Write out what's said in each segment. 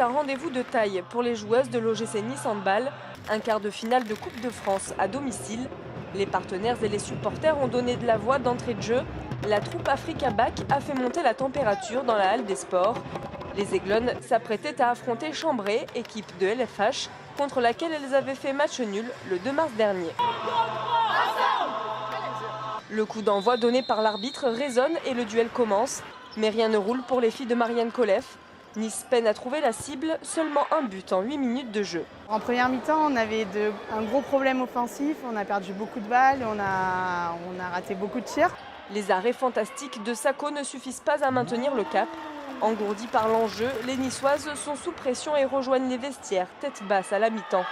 un rendez-vous de taille pour les joueuses de l'OGC Nice Handball, un quart de finale de Coupe de France à domicile. Les partenaires et les supporters ont donné de la voix d'entrée de jeu. La troupe Africa Bac a fait monter la température dans la halle des sports. Les Aiglons s'apprêtaient à affronter Chambray, équipe de LFH, contre laquelle elles avaient fait match nul le 2 mars dernier. Le coup d'envoi donné par l'arbitre résonne et le duel commence. Mais rien ne roule pour les filles de Marianne Koleff. Nice peine à trouver la cible, seulement un but en 8 minutes de jeu. En première mi-temps, on avait un gros problème offensif, on a perdu beaucoup de balles, on a raté beaucoup de tirs. Les arrêts fantastiques de Sako ne suffisent pas à maintenir le cap. Engourdis par l'enjeu, les Niçoises sont sous pression et rejoignent les vestiaires, tête basse à la mi-temps.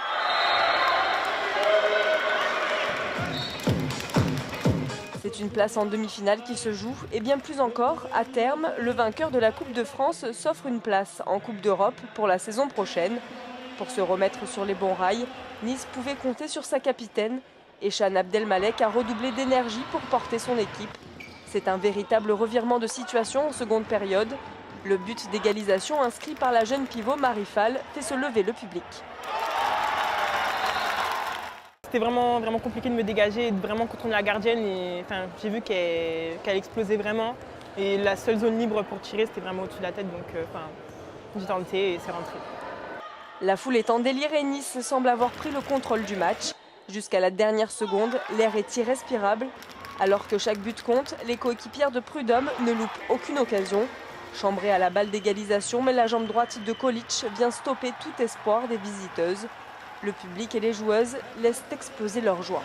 C'est une place en demi-finale qui se joue, et bien plus encore, à terme, le vainqueur de la Coupe de France s'offre une place en Coupe d'Europe pour la saison prochaine. Pour se remettre sur les bons rails, Nice pouvait compter sur sa capitaine, et Chane Abdelmalek a redoublé d'énergie pour porter son équipe. C'est un véritable revirement de situation en seconde période. Le but d'égalisation inscrit par la jeune pivot Marie Fall fait se lever le public. C'était vraiment compliqué de me dégager et de vraiment contourner la gardienne. J'ai vu qu'elle explosait vraiment. Et la seule zone libre pour tirer, c'était vraiment au-dessus de la tête. Donc j'ai tenté et c'est rentré. La foule est en délire et Nice semble avoir pris le contrôle du match. Jusqu'à la dernière seconde, l'air est irrespirable. Alors que chaque but compte, les coéquipières de Prud'homme ne loupent aucune occasion. Chambray à la balle d'égalisation, mais la jambe droite de Kolic vient stopper tout espoir des visiteuses. Le public et les joueuses laissent exploser leur joie.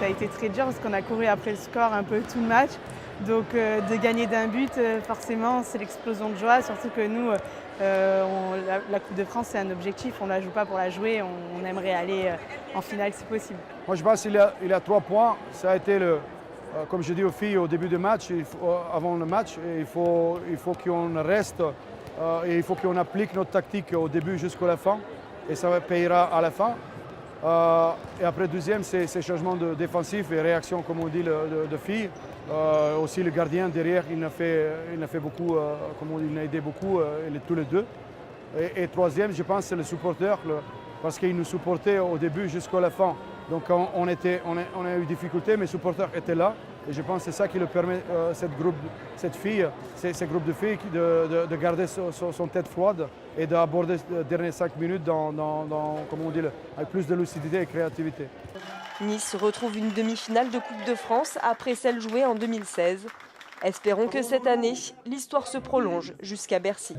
Ça a été très dur parce qu'on a couru après le score un peu tout le match. Donc de gagner d'un but, forcément, c'est l'explosion de joie. Surtout que nous, la Coupe de France, c'est un objectif. On ne la joue pas pour la jouer. On aimerait aller en finale si possible. Moi, je pense qu'il a 3 points. Ça a été, comme je dis aux filles au début du match, avant le match, il faut qu'on reste et il faut qu'on applique notre tactique au début jusqu'à la fin. Et ça payera à la fin. Et après, deuxième, c'est changement de défensif et réaction, comme on dit, de filles. Aussi le gardien derrière, il a fait beaucoup, comme on dit, il a aidé beaucoup, tous les deux. Et troisième, je pense, c'est le supporter, parce qu'il nous supportait au début jusqu'à la fin. Donc on a eu des difficultés, mais les supporters étaient là. Et je pense que c'est ça qui lui permet, ces groupes de filles, de garder son tête froide et d'aborder les dernières 5 minutes comme on dit, avec plus de lucidité et créativité. Nice retrouve une demi-finale de Coupe de France après celle jouée en 2016. Espérons que cette année, l'histoire se prolonge jusqu'à Bercy.